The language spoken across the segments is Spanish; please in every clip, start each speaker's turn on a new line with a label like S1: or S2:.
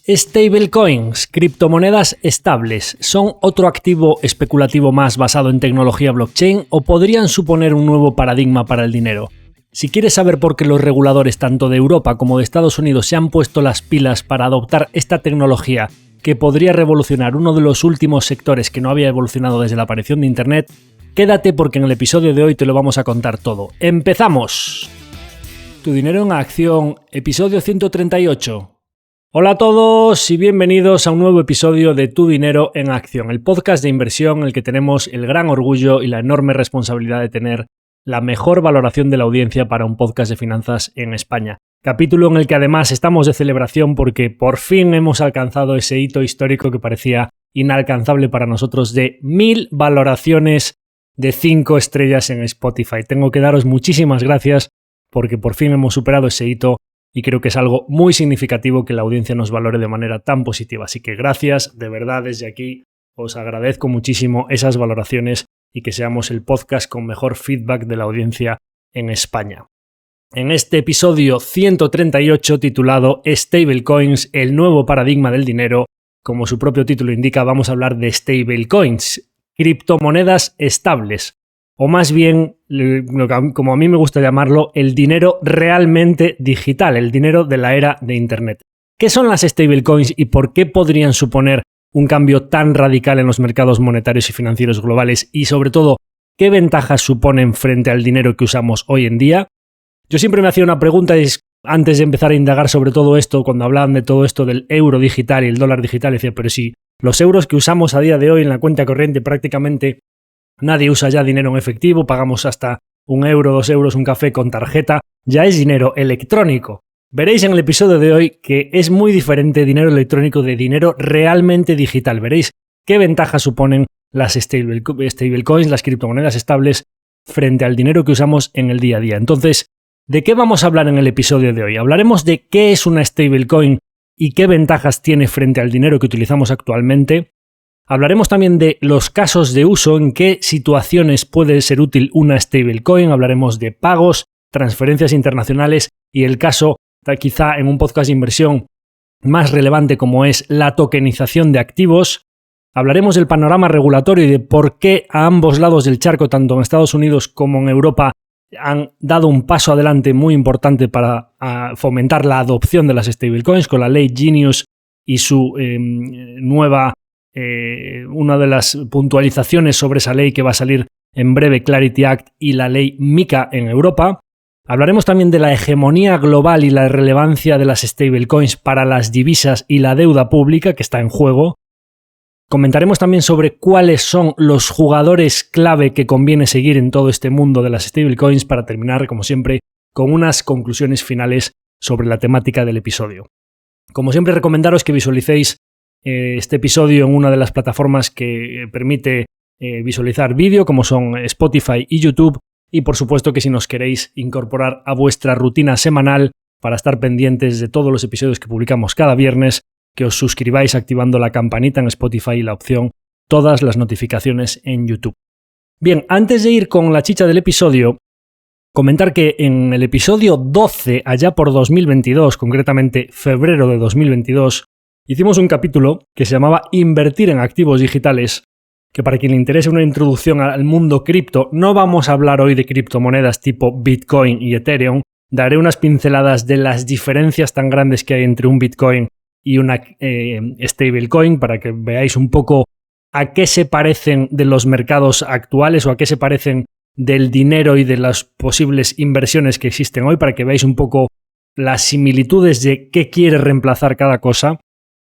S1: Stablecoins, criptomonedas estables, ¿son otro activo especulativo más basado en tecnología blockchain o podrían suponer un nuevo paradigma para el dinero? Si quieres saber por qué los reguladores tanto de Europa como de Estados Unidos se han puesto las pilas para adoptar esta tecnología que podría revolucionar uno de los últimos sectores que no había evolucionado desde la aparición de Internet, quédate porque en el episodio de hoy te lo vamos a contar todo. ¡Empezamos! Tu dinero en acción, episodio 138. Hola a todos y bienvenidos a un nuevo episodio de Tu Dinero en Acción, el podcast de inversión en el que tenemos el gran orgullo y la enorme responsabilidad de tener la mejor valoración de la audiencia para un podcast de finanzas en España. Capítulo en el que además estamos de celebración porque por fin hemos alcanzado ese hito histórico que parecía inalcanzable para nosotros de 1000 valoraciones de 5 estrellas en Spotify. Tengo que daros muchísimas gracias porque por fin hemos superado ese hito y creo que es algo muy significativo que la audiencia nos valore de manera tan positiva. Así que gracias, de verdad, desde aquí os agradezco muchísimo esas valoraciones y que seamos el podcast con mejor feedback de la audiencia en España. En este episodio 138 titulado Stablecoins, el nuevo paradigma del dinero, como su propio título indica, vamos a hablar de stablecoins, criptomonedas estables. O más bien, como a mí me gusta llamarlo, el dinero realmente digital, el dinero de la era de Internet. ¿Qué son las stablecoins y por qué podrían suponer un cambio tan radical en los mercados monetarios y financieros globales? Y sobre todo, ¿qué ventajas suponen frente al dinero que usamos hoy en día? Yo siempre me hacía una pregunta antes de empezar a indagar sobre todo esto, cuando hablaban de todo esto del euro digital y el dólar digital, decía, pero si los euros que usamos a día de hoy en la cuenta corriente prácticamente nadie usa ya dinero en efectivo, pagamos hasta 1 euro, 2 euros, un café con tarjeta, ya es dinero electrónico. Veréis en el episodio de hoy que es muy diferente dinero electrónico de dinero realmente digital. Veréis qué ventajas suponen las stablecoins, las criptomonedas estables, frente al dinero que usamos en el día a día. Entonces, ¿de qué vamos a hablar en el episodio de hoy? Hablaremos de qué es una stablecoin y qué ventajas tiene frente al dinero que utilizamos actualmente. Hablaremos también de los casos de uso, en qué situaciones puede ser útil una stablecoin. Hablaremos de pagos, transferencias internacionales y el caso, quizá en un podcast de inversión más relevante como es la tokenización de activos. Hablaremos del panorama regulatorio y de por qué a ambos lados del charco, tanto en Estados Unidos como en Europa, han dado un paso adelante muy importante para fomentar la adopción de las stablecoins con la ley Genius y su nueva una de las puntualizaciones sobre esa ley que va a salir en breve, Clarity Act, y la ley MiCA en Europa. Hablaremos también de la hegemonía global y la relevancia de las stablecoins para las divisas y la deuda pública que está en juego. Comentaremos también sobre cuáles son los jugadores clave que conviene seguir en todo este mundo de las stablecoins para terminar, como siempre, con unas conclusiones finales sobre la temática del episodio. Como siempre, recomendaros que visualicéis este episodio en una de las plataformas que permite visualizar vídeo, como son Spotify y YouTube, y por supuesto que si nos queréis incorporar a vuestra rutina semanal para estar pendientes de todos los episodios que publicamos cada viernes, que os suscribáis activando la campanita en Spotify y la opción todas las notificaciones en YouTube. Bien, antes de ir con la chicha del episodio, comentar que en el episodio 12, allá por 2022, concretamente febrero de 2022, hicimos un capítulo que se llamaba Invertir en activos digitales, que para quien le interese una introducción al mundo cripto, no vamos a hablar hoy de criptomonedas tipo Bitcoin y Ethereum, daré unas pinceladas de las diferencias tan grandes que hay entre un Bitcoin y una stablecoin para que veáis un poco a qué se parecen de los mercados actuales o a qué se parecen del dinero y de las posibles inversiones que existen hoy, para que veáis un poco las similitudes de qué quiere reemplazar cada cosa.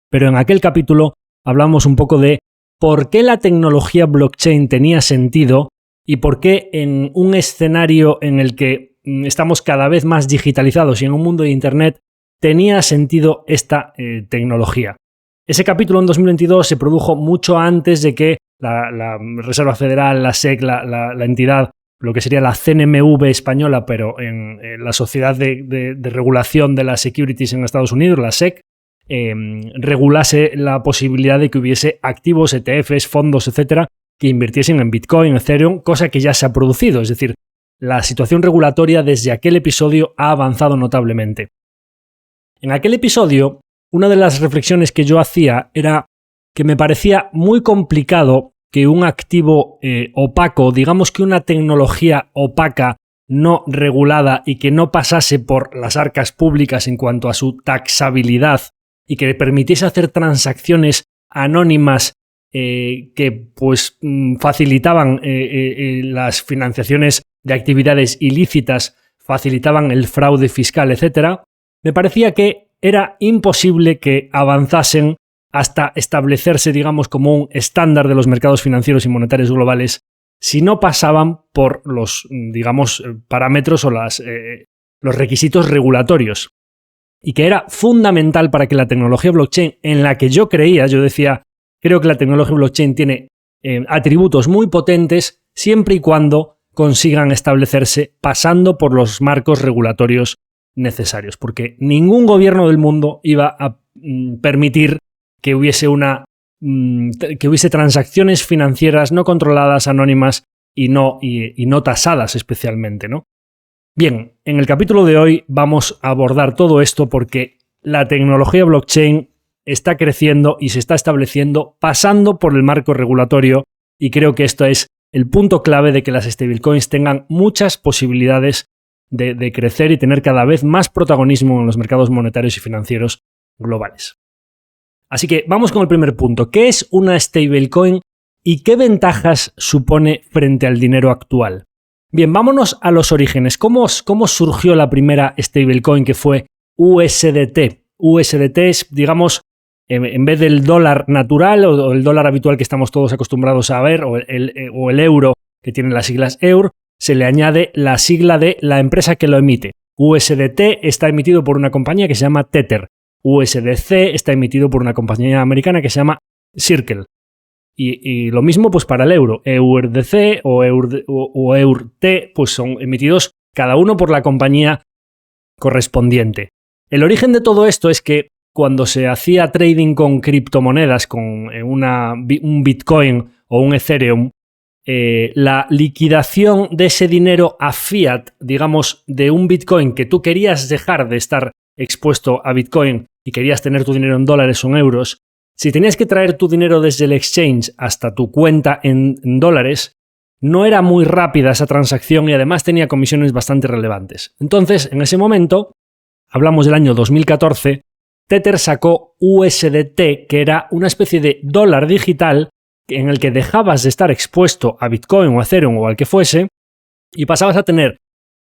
S1: Pero en aquel capítulo hablamos un poco de por qué la tecnología blockchain tenía sentido y por qué en un escenario en el que estamos cada vez más digitalizados y en un mundo de Internet tenía sentido esta tecnología. Ese capítulo en 2022 se produjo mucho antes de que la Reserva Federal, la SEC, la entidad, lo que sería la CNMV española, pero en la Sociedad de Regulación de las Securities en Estados Unidos, la SEC, regulase la posibilidad de que hubiese activos, ETFs, fondos, etcétera, que invirtiesen en Bitcoin, Ethereum, cosa que ya se ha producido. Es decir, la situación regulatoria desde aquel episodio ha avanzado notablemente. En aquel episodio una de las reflexiones que yo hacía era que me parecía muy complicado que un activo opaco, digamos que una tecnología opaca, no regulada y que no pasase por las arcas públicas en cuanto a su taxabilidad y que permitiese hacer transacciones anónimas que pues facilitaban las financiaciones de actividades ilícitas, facilitaban el fraude fiscal, etc., me parecía que era imposible que avanzasen hasta establecerse, digamos, como un estándar de los mercados financieros y monetarios globales si no pasaban por los, digamos, parámetros o los requisitos regulatorios. Y que era fundamental para que la tecnología blockchain, en la que yo creía, yo decía, creo que la tecnología blockchain tiene atributos muy potentes siempre y cuando consigan establecerse pasando por los marcos regulatorios necesarios, porque ningún gobierno del mundo iba a permitir que hubiese transacciones financieras no controladas, anónimas y no tasadas especialmente, ¿no? Bien, en el capítulo de hoy vamos a abordar todo esto porque la tecnología blockchain está creciendo y se está estableciendo pasando por el marco regulatorio, y creo que esto es el punto clave de que las stablecoins tengan muchas posibilidades de crecer y tener cada vez más protagonismo en los mercados monetarios y financieros globales. Así que vamos con el primer punto. ¿Qué es una stablecoin y qué ventajas supone frente al dinero actual? Bien, vámonos a los orígenes. ¿Cómo surgió la primera stablecoin, que fue USDT? USDT es, digamos, en vez del dólar natural o el dólar habitual que estamos todos acostumbrados a ver, o el euro, que tiene las siglas EUR, se le añade la sigla de la empresa que lo emite. USDT está emitido por una compañía que se llama Tether. USDC está emitido por una compañía americana que se llama Circle. Y lo mismo pues para el euro. EURDC o EURT pues son emitidos cada uno por la compañía correspondiente. El origen de todo esto es que cuando se hacía trading con criptomonedas, con un Bitcoin o un Ethereum, la liquidación de ese dinero a fiat, digamos, de un Bitcoin que tú querías dejar de estar expuesto a Bitcoin y querías tener tu dinero en dólares o en euros, si tenías que traer tu dinero desde el exchange hasta tu cuenta en dólares, no era muy rápida esa transacción y además tenía comisiones bastante relevantes. Entonces, en ese momento, hablamos del año 2014, Tether sacó USDT, que era una especie de dólar digital en el que dejabas de estar expuesto a Bitcoin o a Ethereum o al que fuese y pasabas a tener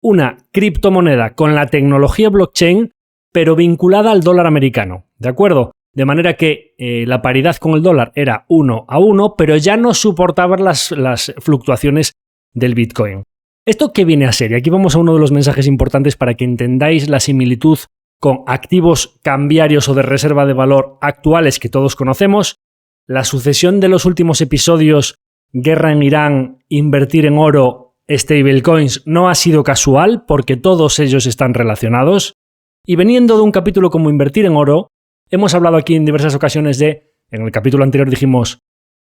S1: una criptomoneda con la tecnología blockchain, pero vinculada al dólar americano, ¿de acuerdo? De manera que la paridad con el dólar era 1-1, pero ya no soportaba las fluctuaciones del Bitcoin. ¿Esto qué viene a ser? Y aquí vamos a uno de los mensajes importantes para que entendáis la similitud con activos cambiarios o de reserva de valor actuales que todos conocemos. La sucesión de los últimos episodios, guerra en Irán, invertir en oro, stablecoins, no ha sido casual porque todos ellos están relacionados. Y veniendo de un capítulo como invertir en oro, hemos hablado aquí en diversas ocasiones en el capítulo anterior dijimos,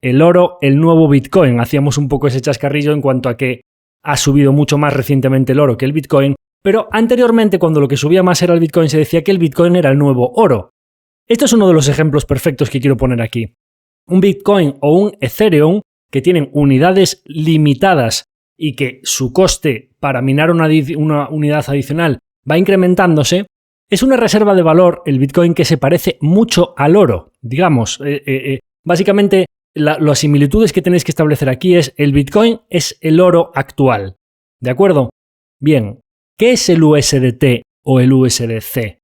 S1: el oro, el nuevo Bitcoin. Hacíamos un poco ese chascarrillo en cuanto a que ha subido mucho más recientemente el oro que el Bitcoin, pero anteriormente, cuando lo que subía más era el Bitcoin, se decía que el Bitcoin era el nuevo oro. Esto es uno de los ejemplos perfectos que quiero poner aquí. Un Bitcoin o un Ethereum que tienen unidades limitadas y que su coste para minar una unidad adicional va incrementándose, es una reserva de valor, el Bitcoin, que se parece mucho al oro. Digamos, básicamente las similitudes que tenéis que establecer aquí es el Bitcoin es el oro actual. ¿De acuerdo? Bien, ¿qué es el USDT o el USDC?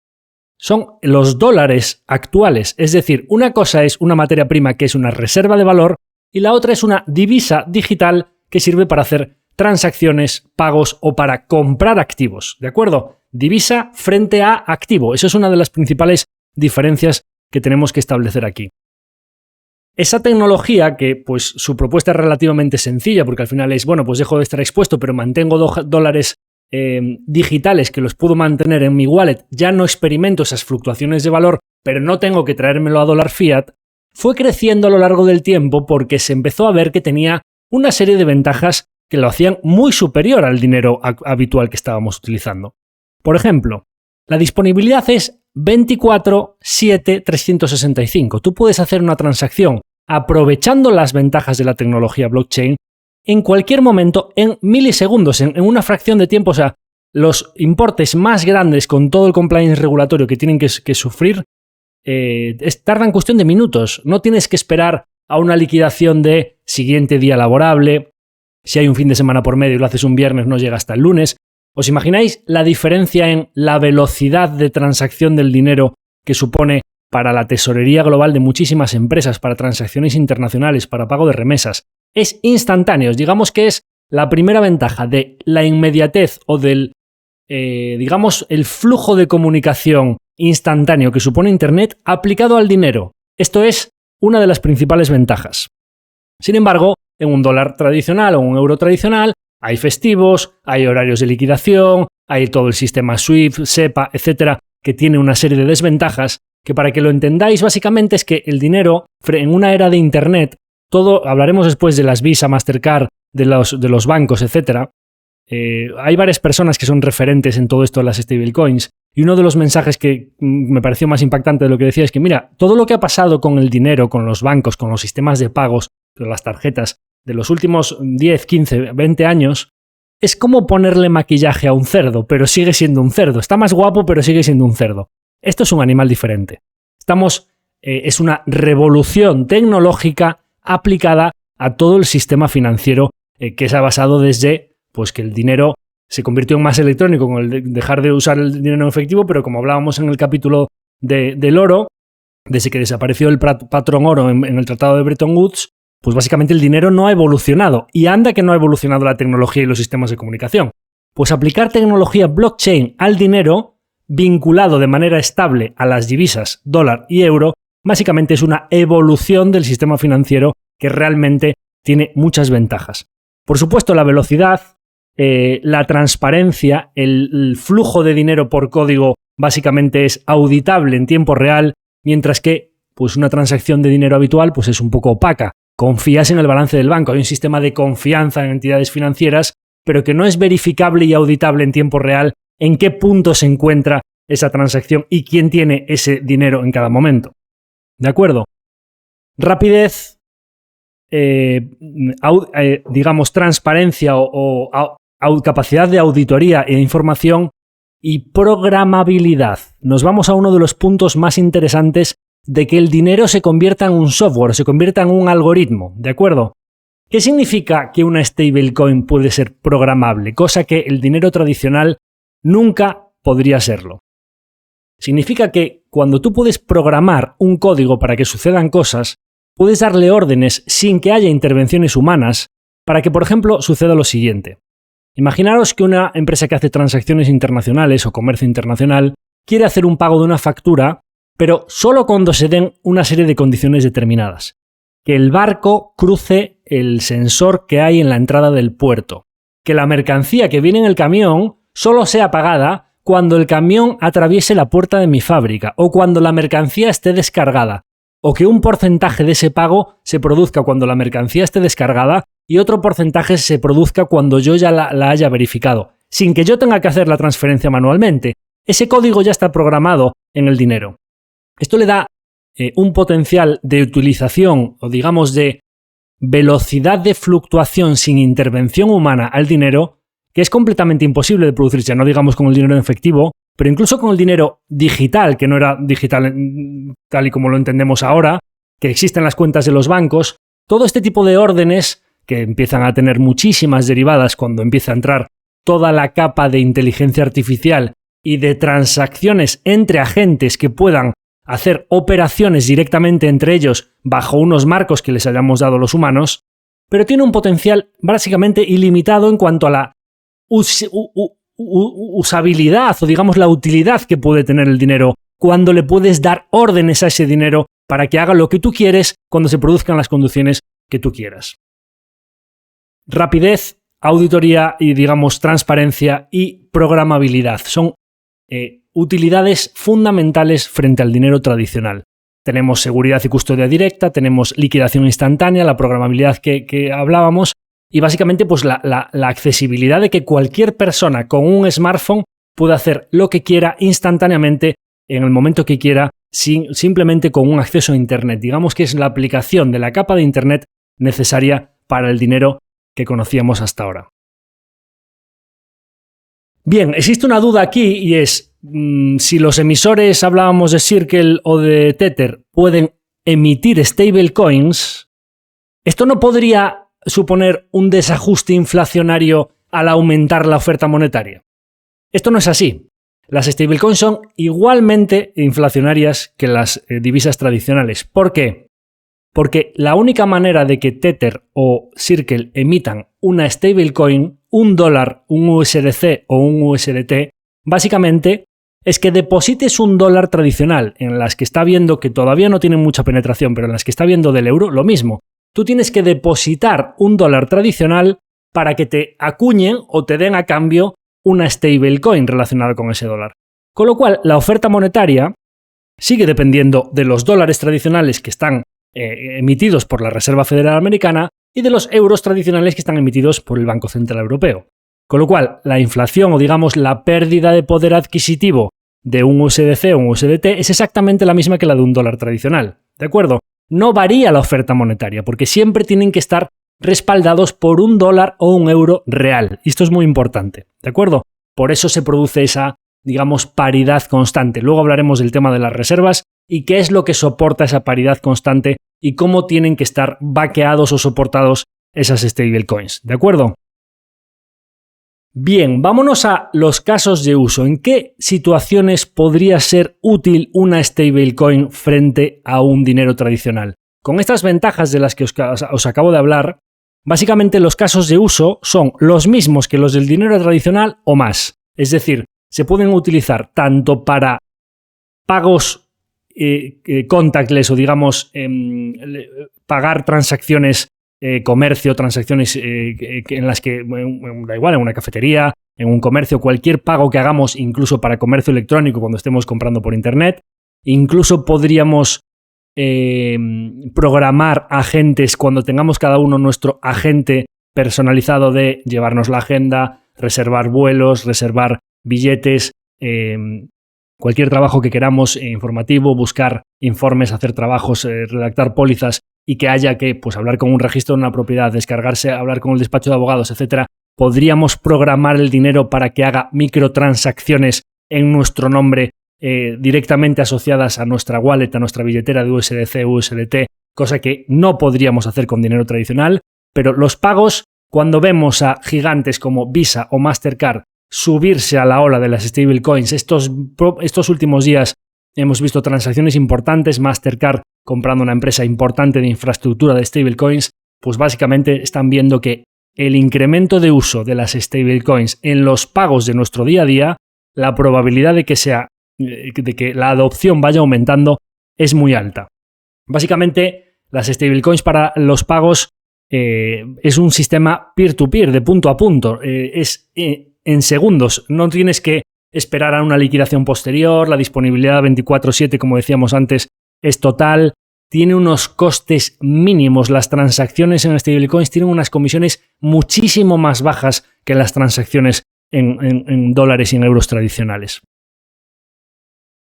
S1: Son los dólares actuales, es decir, una cosa es una materia prima que es una reserva de valor y la otra es una divisa digital que sirve para hacer transacciones, pagos o para comprar activos, ¿de acuerdo? Divisa frente a activo. Eso es una de las principales diferencias que tenemos que establecer aquí. Esa tecnología, que pues su propuesta es relativamente sencilla, porque al final es, bueno, pues dejo de estar expuesto, pero mantengo dólares digitales que los puedo mantener en mi wallet, ya no experimento esas fluctuaciones de valor, pero no tengo que traérmelo a dólar fiat, fue creciendo a lo largo del tiempo porque se empezó a ver que tenía una serie de ventajas que lo hacían muy superior al dinero habitual que estábamos utilizando. Por ejemplo, la disponibilidad es 24/7/365. Tú puedes hacer una transacción aprovechando las ventajas de la tecnología blockchain en cualquier momento, en milisegundos, en una fracción de tiempo. O sea, los importes más grandes con todo el compliance regulatorio que tienen que sufrir tardan cuestión de minutos. No tienes que esperar a una liquidación de siguiente día laborable. Si hay un fin de semana por medio y lo haces un viernes, no llega hasta el lunes. ¿Os imagináis la diferencia en la velocidad de transacción del dinero que supone para la tesorería global de muchísimas empresas, para transacciones internacionales, para pago de remesas? Es instantáneo. Digamos que es la primera ventaja de la inmediatez o del, digamos, el flujo de comunicación instantáneo que supone Internet aplicado al dinero. Esto es una de las principales ventajas. Sin embargo, en un dólar tradicional o un euro tradicional hay festivos, hay horarios de liquidación, hay todo el sistema SWIFT, SEPA, etcétera, que tiene una serie de desventajas que, para que lo entendáis, básicamente es que el dinero, en una era de Internet, hablaremos después de las Visa, Mastercard, de los bancos, etcétera. Hay varias personas que son referentes en todo esto de las stablecoins, y uno de los mensajes que me pareció más impactante de lo que decía es que, mira, todo lo que ha pasado con el dinero, con los bancos, con los sistemas de pagos, con las tarjetas, de los últimos 10, 15, 20 años, es como ponerle maquillaje a un cerdo, pero sigue siendo un cerdo. Está más guapo, pero sigue siendo un cerdo. Esto es un animal diferente. Es una revolución tecnológica aplicada a todo el sistema financiero que se ha basado desde pues, que el dinero se convirtió en más electrónico con el dejar de usar el dinero en efectivo, pero como hablábamos en el capítulo del oro, desde que desapareció el patrón oro en el Tratado de Bretton Woods, pues básicamente el dinero no ha evolucionado. Y anda que no ha evolucionado la tecnología y los sistemas de comunicación. Pues aplicar tecnología blockchain al dinero, vinculado de manera estable a las divisas dólar y euro, básicamente es una evolución del sistema financiero que realmente tiene muchas ventajas. Por supuesto, la velocidad, la transparencia, el flujo de dinero por código básicamente es auditable en tiempo real, mientras que pues una transacción de dinero habitual pues es un poco opaca. Confías en el balance del banco. Hay un sistema de confianza en entidades financieras, pero que no es verificable y auditable en tiempo real en qué punto se encuentra esa transacción y quién tiene ese dinero en cada momento. ¿De acuerdo? Rapidez, digamos, transparencia o capacidad de auditoría e información y programabilidad. Nos vamos a uno de los puntos más interesantes de que el dinero se convierta en un software, se convierta en un algoritmo, ¿de acuerdo? ¿Qué significa que una stablecoin puede ser programable? Cosa que el dinero tradicional nunca podría serlo. Significa que cuando tú puedes programar un código para que sucedan cosas, puedes darle órdenes sin que haya intervenciones humanas para que, por ejemplo, suceda lo siguiente. Imaginaros que una empresa que hace transacciones internacionales o comercio internacional quiere hacer un pago de una factura, pero solo cuando se den una serie de condiciones determinadas. Que el barco cruce el sensor que hay en la entrada del puerto. Que la mercancía que viene en el camión solo sea pagada cuando el camión atraviese la puerta de mi fábrica o cuando la mercancía esté descargada. O que un porcentaje de ese pago se produzca cuando la mercancía esté descargada y otro porcentaje se produzca cuando yo ya la haya verificado, sin que yo tenga que hacer la transferencia manualmente. Ese código ya está programado en el dinero. Esto le da un potencial de utilización o digamos de velocidad de fluctuación sin intervención humana al dinero que es completamente imposible de producir, ya no digamos con el dinero en efectivo, pero incluso con el dinero digital, que no era digital tal y como lo entendemos ahora, que existen las cuentas de los bancos, todo este tipo de órdenes que empiezan a tener muchísimas derivadas cuando empieza a entrar toda la capa de inteligencia artificial y de transacciones entre agentes que puedan hacer operaciones directamente entre ellos bajo unos marcos que les hayamos dado los humanos, pero tiene un potencial básicamente ilimitado en cuanto a la usabilidad o digamos la utilidad que puede tener el dinero cuando le puedes dar órdenes a ese dinero para que haga lo que tú quieres cuando se produzcan las condiciones que tú quieras. Rapidez, auditoría y digamos transparencia y programabilidad son utilidades fundamentales frente al dinero tradicional. Tenemos seguridad y custodia directa, tenemos liquidación instantánea, la programabilidad que hablábamos y básicamente pues la accesibilidad de que cualquier persona con un smartphone pueda hacer lo que quiera instantáneamente en el momento que quiera, simplemente con un acceso a Internet. Digamos que es la aplicación de la capa de Internet necesaria para el dinero que conocíamos hasta ahora. Bien, existe una duda aquí y es si los emisores, hablábamos de Circle o de Tether, pueden emitir stablecoins. ¿Esto no podría suponer un desajuste inflacionario al aumentar la oferta monetaria? Esto no es así. Las stablecoins son igualmente inflacionarias que las divisas tradicionales. ¿Por qué? Porque la única manera de que Tether o Circle emitan una stablecoin, un dólar, un USDC o un USDT, básicamente es que deposites un dólar tradicional en las que está viendo que todavía no tienen mucha penetración, pero en las que está viendo del euro, lo mismo. Tú tienes que depositar un dólar tradicional para que te acuñen o te den a cambio una stablecoin relacionada con ese dólar. Con lo cual, la oferta monetaria sigue dependiendo de los dólares tradicionales que están emitidos por la Reserva Federal Americana y de los euros tradicionales que están emitidos por el Banco Central Europeo. Con lo cual, la inflación o digamos la pérdida de poder adquisitivo de un USDC o un USDT es exactamente la misma que la de un dólar tradicional. ¿De acuerdo? No varía la oferta monetaria porque siempre tienen que estar respaldados por un dólar o un euro real. Y esto es muy importante. ¿De acuerdo? Por eso se produce esa, digamos, paridad constante. Luego hablaremos del tema de las reservas y qué es lo que soporta esa paridad constante y cómo tienen que estar baqueados o soportados esas stablecoins. ¿De acuerdo? Bien, vámonos a los casos de uso. ¿En qué situaciones podría ser útil una stablecoin frente a un dinero tradicional? Con estas ventajas de las que os acabo de hablar, básicamente los casos de uso son los mismos que los del dinero tradicional o más. Es decir, se pueden utilizar tanto para pagos contactless o digamos pagar transacciones comercio, transacciones en las que, da igual, en una cafetería, en un comercio, cualquier pago que hagamos, incluso para comercio electrónico cuando estemos comprando por internet. Incluso podríamos programar agentes cuando tengamos cada uno nuestro agente personalizado de llevarnos la agenda, reservar vuelos, reservar billetes, cualquier trabajo que queramos informativo, buscar informes, hacer trabajos, redactar pólizas y que haya que hablar con un registro de una propiedad, descargarse, hablar con el despacho de abogados, etc. Podríamos programar el dinero para que haga microtransacciones en nuestro nombre directamente asociadas a nuestra wallet, a nuestra billetera de USDC, USDT, cosa que no podríamos hacer con dinero tradicional, pero los pagos, cuando vemos a gigantes como Visa o Mastercard subirse a la ola de las stablecoins, estos últimos días hemos visto transacciones importantes, Mastercard comprando una empresa importante de infraestructura de stablecoins, pues básicamente están viendo que el incremento de uso de las stablecoins en los pagos de nuestro día a día, la probabilidad de que la adopción vaya aumentando es muy alta. Básicamente, las stablecoins para los pagos es un sistema peer-to-peer, de punto a punto. En segundos, no tienes que esperar a una liquidación posterior, la disponibilidad 24/7, como decíamos antes, es total, tiene unos costes mínimos. Las transacciones en stablecoins tienen unas comisiones muchísimo más bajas que las transacciones en dólares y en euros tradicionales.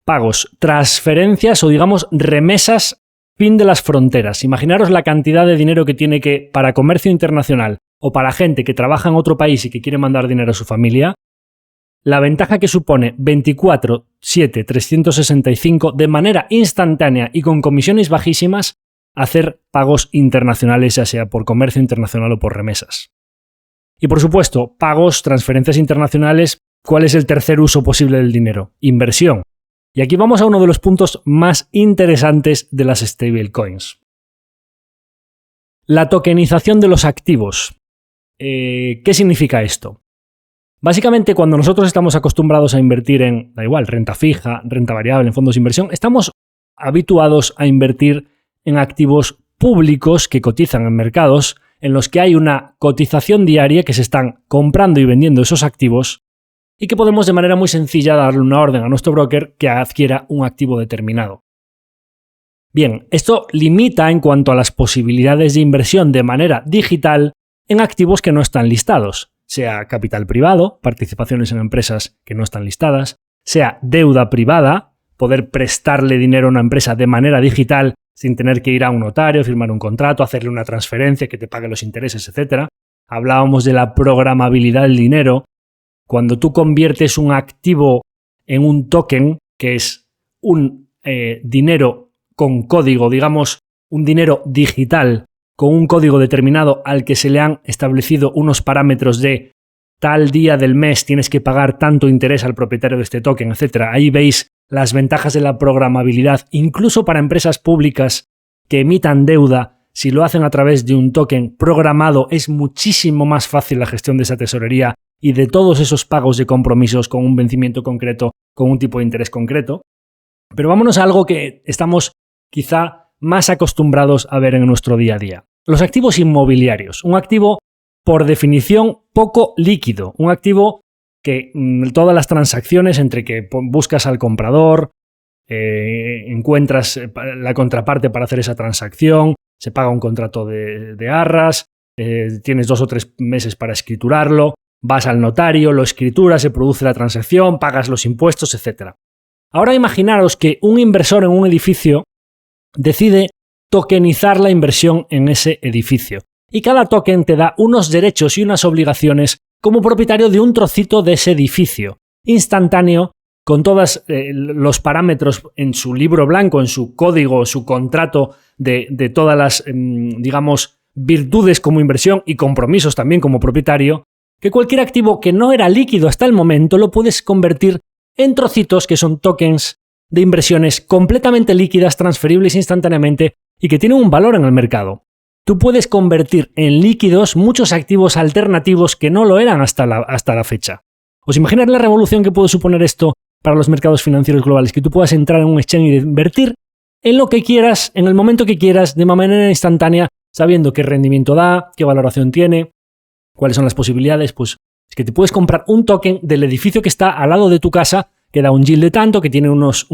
S1: Pagos, transferencias o digamos remesas fin de las fronteras. Imaginaros la cantidad de dinero que tiene que, para comercio internacional o para gente que trabaja en otro país y que quiere mandar dinero a su familia, la ventaja que supone 24/7, 365 de manera instantánea y con comisiones bajísimas hacer pagos internacionales, ya sea por comercio internacional o por remesas. Y por supuesto, pagos, transferencias internacionales, ¿cuál es el tercer uso posible del dinero? Inversión. Y aquí vamos a uno de los puntos más interesantes de las stablecoins. La tokenización de los activos. ¿Qué significa esto? Básicamente, cuando nosotros estamos acostumbrados a invertir en, da igual, renta fija, renta variable, en fondos de inversión, estamos habituados a invertir en activos públicos que cotizan en mercados en los que hay una cotización diaria que se están comprando y vendiendo esos activos y que podemos de manera muy sencilla darle una orden a nuestro broker que adquiera un activo determinado. Bien, esto limita en cuanto a las posibilidades de inversión de manera digital en activos que no están listados, sea capital privado, participaciones en empresas que no están listadas, sea deuda privada, poder prestarle dinero a una empresa de manera digital sin tener que ir a un notario, firmar un contrato, hacerle una transferencia que te pague los intereses, etc. Hablábamos de la programabilidad del dinero. Cuando tú conviertes un activo en un token, que es un dinero con código, digamos, un dinero digital con un código determinado al que se le han establecido unos parámetros de tal día del mes tienes que pagar tanto interés al propietario de este token, etc. Ahí veis las ventajas de la programabilidad, incluso para empresas públicas que emitan deuda. Si lo hacen a través de un token programado, es muchísimo más fácil la gestión de esa tesorería y de todos esos pagos de compromisos con un vencimiento concreto, con un tipo de interés concreto. Pero vámonos a algo que estamos quizá más acostumbrados a ver en nuestro día a día. Los activos inmobiliarios. Un activo, por definición, poco líquido. Un activo que todas las transacciones entre que buscas al comprador, encuentras la contraparte para hacer esa transacción, se paga un contrato de arras, tienes 2 o 3 meses para escriturarlo, vas al notario, lo escrituras, se produce la transacción, pagas los impuestos, etc. Ahora imaginaros que un inversor en un edificio decide tokenizar la inversión en ese edificio. Y cada token te da unos derechos y unas obligaciones como propietario de un trocito de ese edificio, instantáneo, con todos los parámetros en su libro blanco, en su código, su contrato de todas las, digamos, virtudes como inversión y compromisos también como propietario, que cualquier activo que no era líquido hasta el momento lo puedes convertir en trocitos que son tokens de inversiones completamente líquidas, transferibles instantáneamente y que tienen un valor en el mercado. Tú puedes convertir en líquidos muchos activos alternativos que no lo eran hasta la fecha. ¿Os imagináis la revolución que puede suponer esto para los mercados financieros globales? Que tú puedas entrar en un exchange y invertir en lo que quieras, en el momento que quieras, de manera instantánea, sabiendo qué rendimiento da, qué valoración tiene, cuáles son las posibilidades. Pues es que te puedes comprar un token del edificio que está al lado de tu casa, que da un yield de tanto, que tiene unos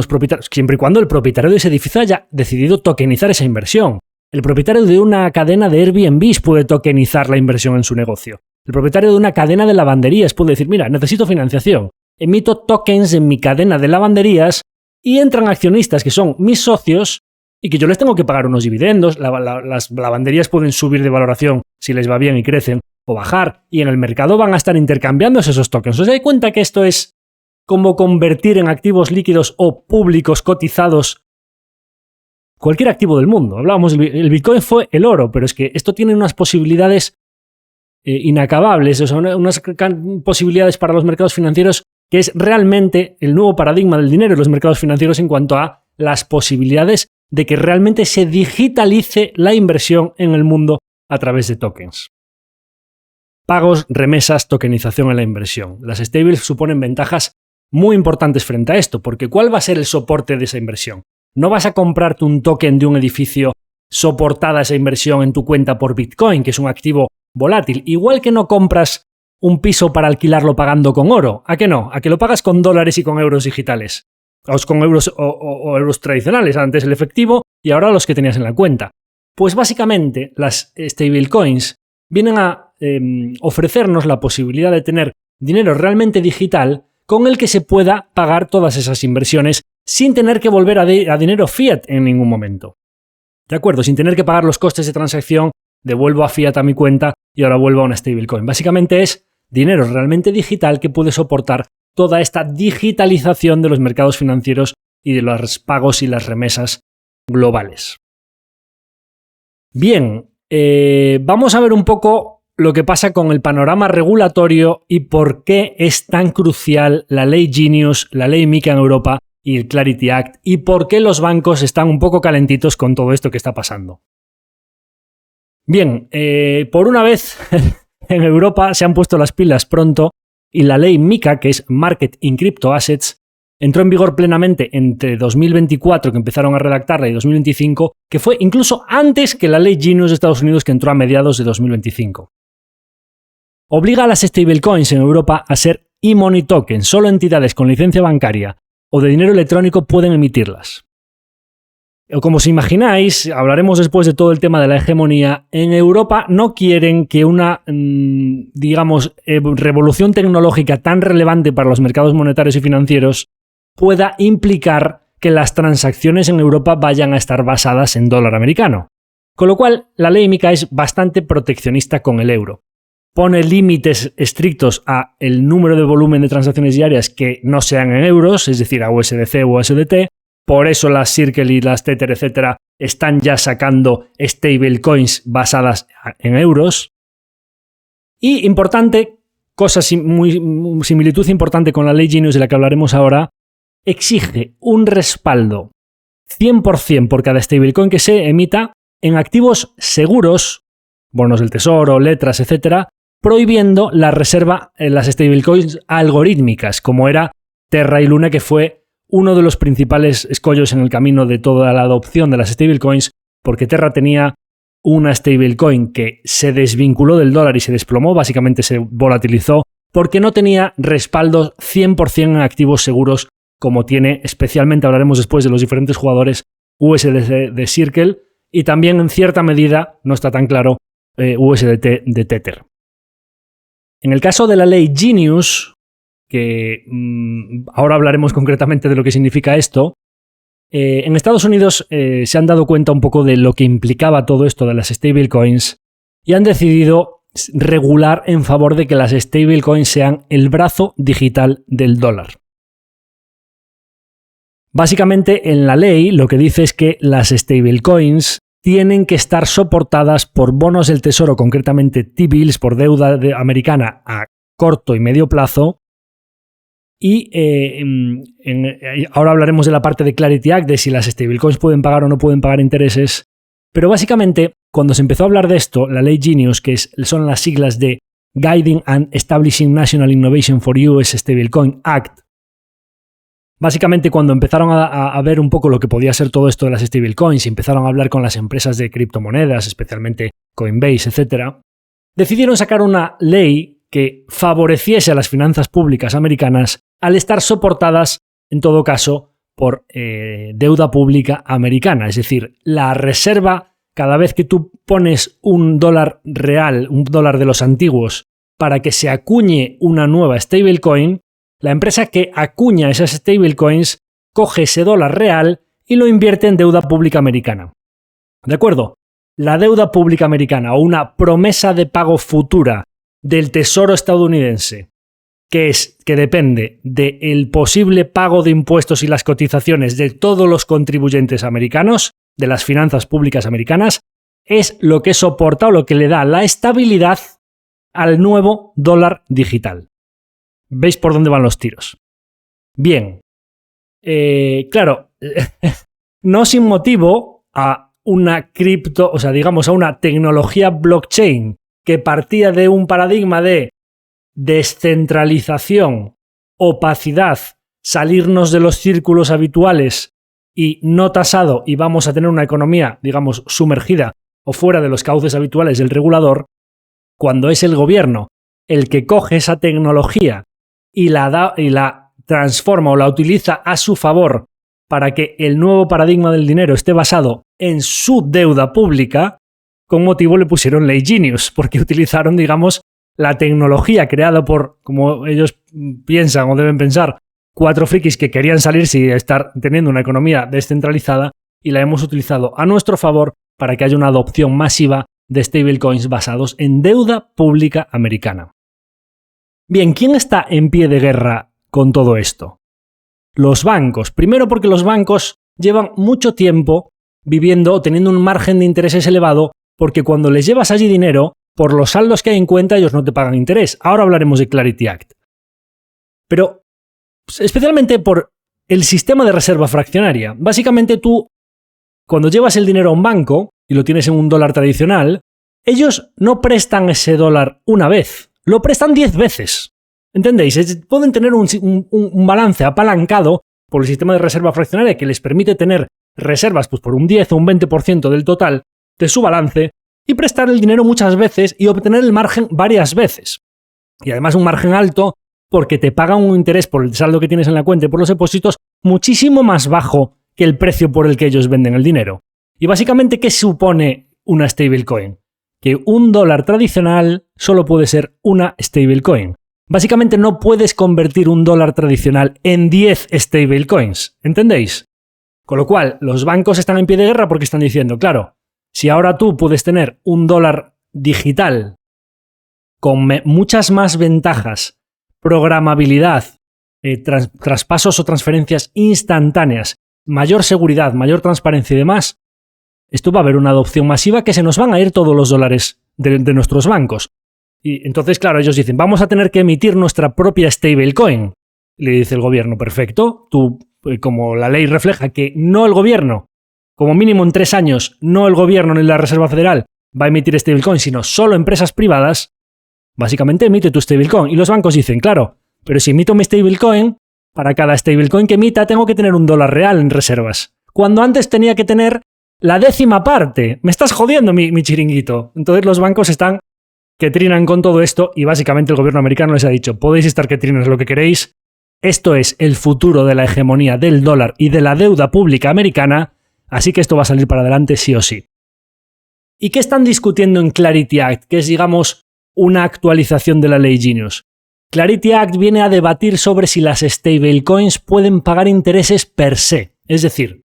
S1: propietarios, siempre y cuando el propietario de ese edificio haya decidido tokenizar esa inversión. El propietario de una cadena de Airbnb puede tokenizar la inversión en su negocio. El propietario de una cadena de lavanderías puede decir, mira, necesito financiación, emito tokens en mi cadena de lavanderías y entran accionistas que son mis socios y que yo les tengo que pagar unos dividendos. Las lavanderías pueden subir de valoración si les va bien y crecen, o bajar, y en el mercado van a estar intercambiándose esos tokens. ¿Os dais cuenta que esto es como convertir en activos líquidos o públicos cotizados cualquier activo del mundo? Hablábamos, el Bitcoin fue el oro, pero es que esto tiene unas posibilidades inacabables, o sea, unas posibilidades para los mercados financieros que es realmente el nuevo paradigma del dinero en los mercados financieros en cuanto a las posibilidades de que realmente se digitalice la inversión en el mundo a través de tokens. Pagos, remesas, tokenización en la inversión. Las stables suponen ventajas muy importantes frente a esto, porque ¿cuál va a ser el soporte de esa inversión? No vas a comprarte un token de un edificio soportada esa inversión en tu cuenta por Bitcoin, que es un activo volátil. Igual que no compras un piso para alquilarlo pagando con oro. ¿A qué no? A que lo pagas con dólares y con euros digitales. O con euros o euros tradicionales. Antes el efectivo y ahora los que tenías en la cuenta. Pues básicamente las stablecoins vienen a ofrecernos la posibilidad de tener dinero realmente digital con el que se pueda pagar todas esas inversiones sin tener que volver a dinero fiat en ningún momento. ¿De acuerdo? Sin tener que pagar los costes de transacción, devuelvo a fiat a mi cuenta y ahora vuelvo a una stablecoin. Básicamente es dinero realmente digital que puede soportar toda esta digitalización de los mercados financieros y de los pagos y las remesas globales. Bien, vamos a ver un poco lo que pasa con el panorama regulatorio y por qué es tan crucial la ley Genius, la ley MiCA en Europa y el Clarity Act, y por qué los bancos están un poco calentitos con todo esto que está pasando. Bien, por una vez en Europa se han puesto las pilas pronto y la ley MiCA, que es Market in Crypto Assets, entró en vigor plenamente entre 2024, que empezaron a redactarla, y 2025, que fue incluso antes que la ley Genius de Estados Unidos, que entró a mediados de 2025. Obliga a las stablecoins en Europa a ser e-money tokens. Solo entidades con licencia bancaria o de dinero electrónico pueden emitirlas. Como os imagináis, hablaremos después de todo el tema de la hegemonía. En Europa no quieren que una, digamos, revolución tecnológica tan relevante para los mercados monetarios y financieros pueda implicar que las transacciones en Europa vayan a estar basadas en dólar americano. Con lo cual, la ley MiCA es bastante proteccionista con el euro. Pone límites estrictos a el número de volumen de transacciones diarias que no sean en euros, es decir, a USDC o USDT. Por eso las Circle y las Tether, etcétera, están ya sacando stablecoins basadas en euros. Y importante, similitud importante con la ley Genius de la que hablaremos ahora, exige un respaldo 100% por cada stablecoin que se emita en activos seguros, bonos del tesoro, letras, etcétera, prohibiendo la reserva en las stablecoins algorítmicas, como era Terra y Luna, que fue uno de los principales escollos en el camino de toda la adopción de las stablecoins, porque Terra tenía una stablecoin que se desvinculó del dólar y se desplomó, básicamente se volatilizó, porque no tenía respaldos 100% en activos seguros, como tiene, especialmente hablaremos después de los diferentes jugadores, USDC de Circle, y también en cierta medida, no está tan claro, USDT de Tether. En el caso de la ley Genius, que ahora hablaremos concretamente de lo que significa esto, en Estados Unidos se han dado cuenta un poco de lo que implicaba todo esto de las stablecoins y han decidido regular en favor de que las stablecoins sean el brazo digital del dólar. Básicamente, en la ley lo que dice es que las stablecoins tienen que estar soportadas por bonos del tesoro, concretamente T-bills, por deuda americana a corto y medio plazo. Y ahora hablaremos de la parte de Clarity Act, de si las stablecoins pueden pagar o no pueden pagar intereses. Pero básicamente, cuando se empezó a hablar de esto, la ley Genius, que son las siglas de Guiding and Establishing National Innovation for US Stablecoin Act, básicamente cuando empezaron a ver un poco lo que podía ser todo esto de las stablecoins y empezaron a hablar con las empresas de criptomonedas, especialmente Coinbase, etc., decidieron sacar una ley que favoreciese a las finanzas públicas americanas al estar soportadas, en todo caso, por deuda pública americana. Es decir, la reserva, cada vez que tú pones un dólar real, un dólar de los antiguos, para que se acuñe una nueva stablecoin, la empresa que acuña esas stablecoins coge ese dólar real y lo invierte en deuda pública americana. ¿De acuerdo? La deuda pública americana o una promesa de pago futura del Tesoro estadounidense, que depende del posible pago de impuestos y las cotizaciones de todos los contribuyentes americanos, de las finanzas públicas americanas, es lo que soporta o lo que le da la estabilidad al nuevo dólar digital. ¿Veis por dónde van los tiros? Bien. Claro, no sin motivo a una cripto, o sea, digamos, a una tecnología blockchain que partía de un paradigma de descentralización, opacidad, salirnos de los círculos habituales y no tasado, y vamos a tener una economía, digamos, sumergida o fuera de los cauces habituales del regulador, cuando es el gobierno el que coge esa tecnología y la transforma o la utiliza a su favor para que el nuevo paradigma del dinero esté basado en su deuda pública, con motivo le pusieron Ley Genius, porque utilizaron, digamos, la tecnología creada por, como ellos piensan o deben pensar, 4 frikis que querían salirse y estar teniendo una economía descentralizada, y la hemos utilizado a nuestro favor para que haya una adopción masiva de stablecoins basados en deuda pública americana. Bien, ¿quién está en pie de guerra con todo esto? Los bancos. Primero porque los bancos llevan mucho tiempo viviendo o teniendo un margen de intereses elevado, porque cuando les llevas allí dinero, por los saldos que hay en cuenta, ellos no te pagan interés. Ahora hablaremos de Clarity Act. Pero especialmente por el sistema de reserva fraccionaria. Básicamente tú, cuando llevas el dinero a un banco y lo tienes en un dólar tradicional, ellos no prestan ese dólar una vez, lo prestan 10 veces. ¿Entendéis? Pueden tener un balance apalancado por el sistema de reserva fraccionaria que les permite tener reservas pues, por un 10 o un 20% del total de su balance y prestar el dinero muchas veces y obtener el margen varias veces. Y además un margen alto porque te pagan un interés por el saldo que tienes en la cuenta y por los depósitos muchísimo más bajo que el precio por el que ellos venden el dinero. Y básicamente, ¿qué supone una stablecoin? Que un dólar tradicional solo puede ser una stablecoin. Básicamente no puedes convertir un dólar tradicional en 10 stablecoins, ¿entendéis? Con lo cual, los bancos están en pie de guerra porque están diciendo, claro, si ahora tú puedes tener un dólar digital con muchas más ventajas, programabilidad, traspasos o transferencias instantáneas, mayor seguridad, mayor transparencia y demás, esto va a haber una adopción masiva que se nos van a ir todos los dólares de nuestros bancos. Y entonces, claro, ellos dicen, vamos a tener que emitir nuestra propia stablecoin. Le dice el gobierno, perfecto, tú, como la ley refleja que no el gobierno, como mínimo en 3 años, no el gobierno ni la Reserva Federal va a emitir stablecoin, sino solo empresas privadas, básicamente emite tu stablecoin. Y los bancos dicen, claro, pero si emito mi stablecoin, para cada stablecoin que emita tengo que tener un dólar real en reservas. Cuando antes tenía que tener la 10ª parte. Me estás jodiendo mi chiringuito. Entonces los bancos están que trinan con todo esto y básicamente el gobierno americano les ha dicho, podéis estar que trinas lo que queréis, esto es el futuro de la hegemonía del dólar y de la deuda pública americana, así que esto va a salir para adelante sí o sí. ¿Y qué están discutiendo en Clarity Act, que es, digamos, una actualización de la ley Genius? Clarity Act viene a debatir sobre si las stablecoins pueden pagar intereses per se, es decir,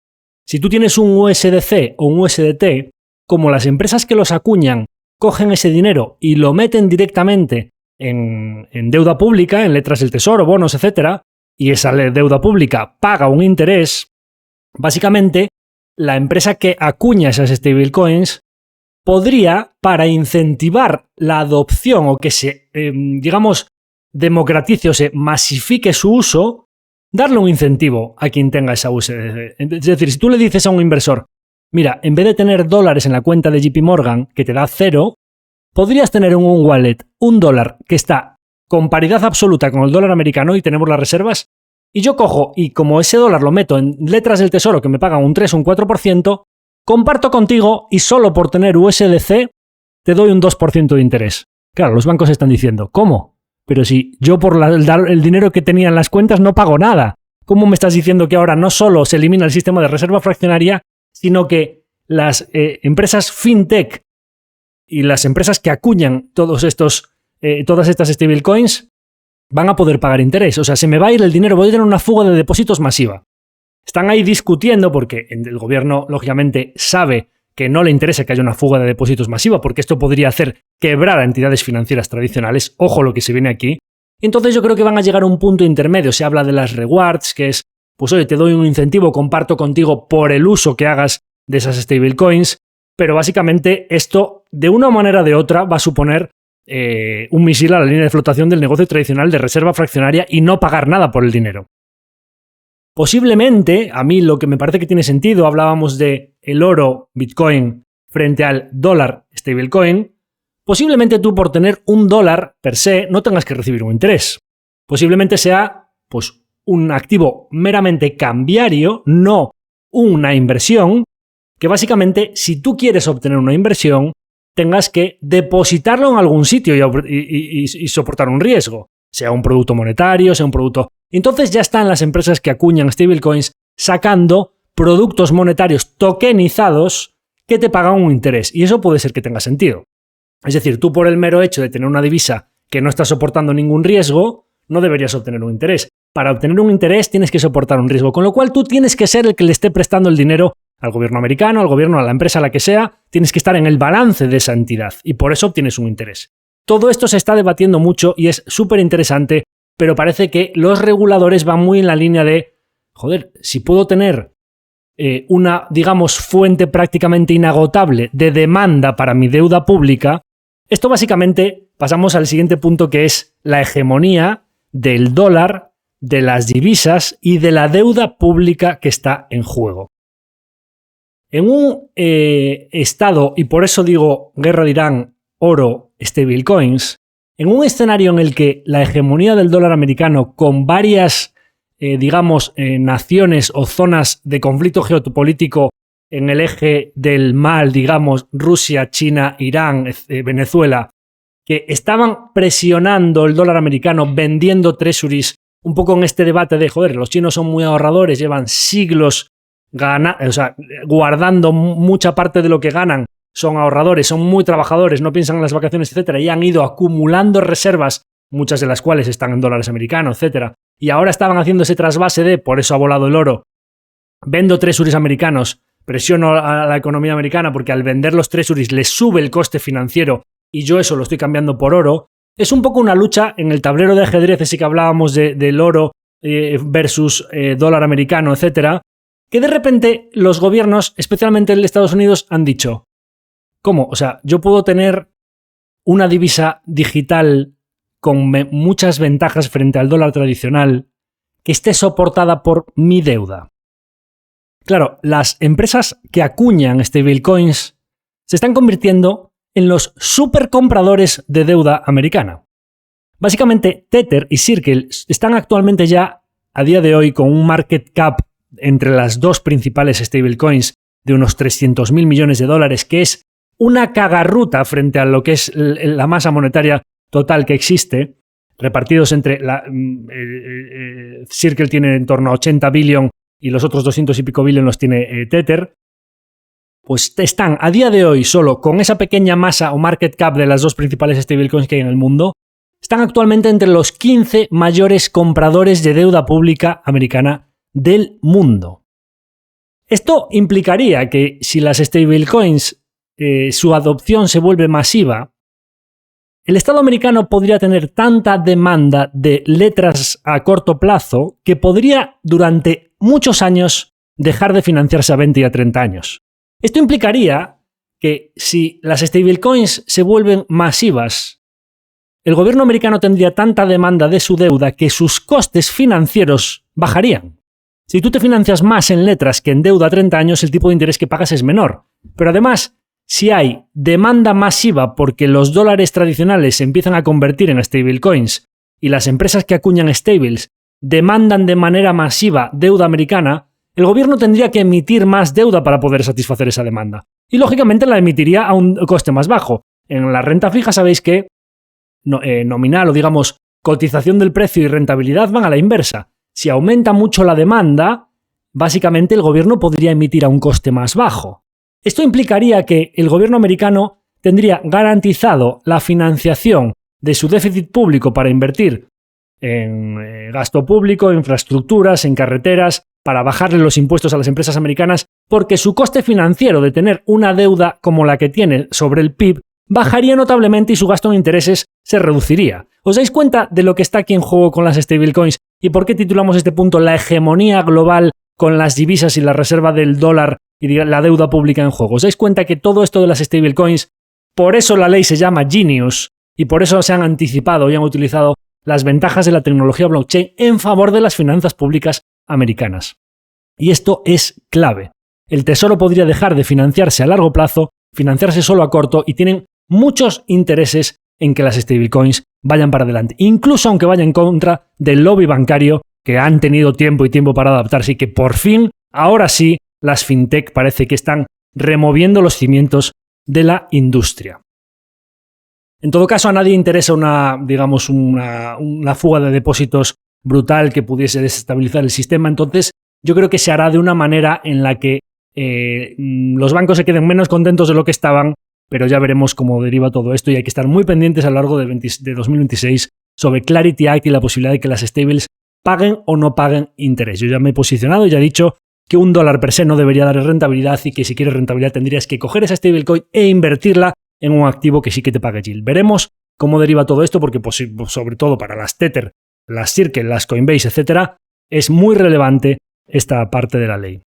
S1: si tú tienes un USDC o un USDT, como las empresas que los acuñan cogen ese dinero y lo meten directamente en deuda pública, en letras del tesoro, bonos, etc., y esa deuda pública paga un interés, básicamente la empresa que acuña esas stablecoins podría, para incentivar la adopción o que se, digamos, democratice o se masifique su uso, darle un incentivo a quien tenga esa USDC. Es decir, si tú le dices a un inversor, mira, en vez de tener dólares en la cuenta de JP Morgan, que te da 0, podrías tener en un wallet un dólar que está con paridad absoluta con el dólar americano y tenemos las reservas, y yo cojo y como ese dólar lo meto en letras del tesoro que me pagan un 3 o un 4%, comparto contigo y solo por tener USDC te doy un 2% de interés. Claro, los bancos están diciendo, ¿cómo? Pero si yo por el dinero que tenía en las cuentas no pago nada. ¿Cómo me estás diciendo que ahora no solo se elimina el sistema de reserva fraccionaria, sino que las empresas fintech y las empresas que acuñan todas estas stablecoins van a poder pagar interés? O sea, se me va a ir el dinero, voy a tener una fuga de depósitos masiva. Están ahí discutiendo porque el gobierno, lógicamente, sabe que no le interesa que haya una fuga de depósitos masiva porque esto podría hacer quebrar a entidades financieras tradicionales. Ojo lo que se viene aquí. Entonces yo creo que van a llegar a un punto intermedio. Se habla de las rewards, que es, pues oye, te doy un incentivo, comparto contigo por el uso que hagas de esas stablecoins, pero básicamente esto, de una manera o de otra, va a suponer un misil a la línea de flotación del negocio tradicional de reserva fraccionaria y no pagar nada por el dinero. Posiblemente, a mí lo que me parece que tiene sentido, hablábamos de el oro, Bitcoin, frente al dólar, stablecoin, posiblemente tú por tener un dólar per se no tengas que recibir un interés. Posiblemente sea, pues, un activo meramente cambiario, no una inversión, que básicamente, si tú quieres obtener una inversión, tengas que depositarlo en algún sitio y soportar un riesgo, sea un producto monetario, sea un producto... Entonces ya están las empresas que acuñan stablecoins sacando productos monetarios tokenizados que te pagan un interés, y eso puede ser que tenga sentido. Es decir, tú por el mero hecho de tener una divisa que no está soportando ningún riesgo, no deberías obtener un interés. Para obtener un interés tienes que soportar un riesgo, con lo cual tú tienes que ser el que le esté prestando el dinero al gobierno americano, al gobierno, a la empresa, a la que sea, tienes que estar en el balance de esa entidad y por eso obtienes un interés. Todo esto se está debatiendo mucho y es súper interesante, pero parece que los reguladores van muy en la línea de, joder, si puedo tener una, digamos, fuente prácticamente inagotable de demanda para mi deuda pública, esto básicamente pasamos al siguiente punto, que es la hegemonía del dólar, de las divisas y de la deuda pública que está en juego. En un estado, y por eso digo guerra de Irán, oro, stablecoins, en un escenario en el que la hegemonía del dólar americano con varias, naciones o zonas de conflicto geopolítico en el eje del mal, digamos, Rusia, China, Irán, Venezuela, que estaban presionando el dólar americano, vendiendo treasuries, un poco en este debate de, joder, los chinos son muy ahorradores, llevan siglos guardando mucha parte de lo que ganan, son ahorradores, son muy trabajadores, no piensan en las vacaciones, etcétera, y han ido acumulando reservas muchas de las cuales están en dólares americanos, etc. Y ahora estaban haciendo ese trasvase de, por eso ha volado el oro, vendo treasuries americanos, presiono a la economía americana porque al vender los treasuries les sube el coste financiero y yo eso lo estoy cambiando por oro. Es un poco una lucha en el tablero de ajedrez, así que hablábamos del oro versus dólar americano, etc., que de repente los gobiernos, especialmente el de Estados Unidos, han dicho, ¿cómo? O sea, yo puedo tener una divisa digital con muchas ventajas frente al dólar tradicional que esté soportada por mi deuda. Claro, las empresas que acuñan stablecoins se están convirtiendo en los supercompradores de deuda americana. Básicamente, Tether y Circle están actualmente ya, a día de hoy, con un market cap entre las dos principales stablecoins de unos 300.000 millones de dólares, que es una cagarruta frente a lo que es la masa monetaria total que existe, repartidos entre Circle tiene en torno a 80 billion y los otros 200 y pico billion los tiene Tether. Pues están a día de hoy solo con esa pequeña masa o market cap de las dos principales stablecoins que hay en el mundo, están actualmente entre los 15 mayores compradores de deuda pública americana del mundo. Esto implicaría que si las stablecoins, su adopción se vuelve masiva, el Estado americano podría tener tanta demanda de letras a corto plazo que podría durante muchos años dejar de financiarse a 20 y a 30 años. Esto implicaría que si las stablecoins se vuelven masivas, el gobierno americano tendría tanta demanda de su deuda que sus costes financieros bajarían. Si tú te financias más en letras que en deuda a 30 años, el tipo de interés que pagas es menor. Pero además, si hay demanda masiva porque los dólares tradicionales se empiezan a convertir en stablecoins y las empresas que acuñan stables demandan de manera masiva deuda americana, el gobierno tendría que emitir más deuda para poder satisfacer esa demanda. Y lógicamente la emitiría a un coste más bajo. En la renta fija sabéis que nominal o digamos cotización del precio y rentabilidad van a la inversa. Si aumenta mucho la demanda, básicamente el gobierno podría emitir a un coste más bajo. Esto implicaría que el gobierno americano tendría garantizado la financiación de su déficit público para invertir en gasto público, infraestructuras, en carreteras, para bajarle los impuestos a las empresas americanas, porque su coste financiero de tener una deuda como la que tiene sobre el PIB bajaría notablemente y su gasto en intereses se reduciría. ¿Os dais cuenta de lo que está aquí en juego con las stablecoins y por qué titulamos este punto la hegemonía global con las divisas y la reserva del dólar y la deuda pública en juego? ¿Os dais cuenta que todo esto de las stablecoins, por eso la ley se llama Genius y por eso se han anticipado y han utilizado las ventajas de la tecnología blockchain en favor de las finanzas públicas americanas? Y esto es clave. El Tesoro podría dejar de financiarse a largo plazo, financiarse solo a corto, y tienen muchos intereses en que las stablecoins vayan para adelante, incluso aunque vaya en contra del lobby bancario que han tenido tiempo y tiempo para adaptarse y que por fin, ahora sí, las fintech parece que están removiendo los cimientos de la industria. En todo caso, a nadie interesa una fuga de depósitos brutal que pudiese desestabilizar el sistema, entonces yo creo que se hará de una manera en la que los bancos se queden menos contentos de lo que estaban, pero ya veremos cómo deriva todo esto y hay que estar muy pendientes a lo largo de 2026 sobre Clarity Act y la posibilidad de que las stables paguen o no paguen interés. Yo ya me he posicionado y ya he dicho que un dólar per se no debería dar rentabilidad y que si quieres rentabilidad tendrías que coger esa stablecoin e invertirla en un activo que sí que te pague yield. Veremos cómo deriva todo esto porque sobre todo para las Tether, las Circle, las Coinbase, etc., es muy relevante esta parte de la ley.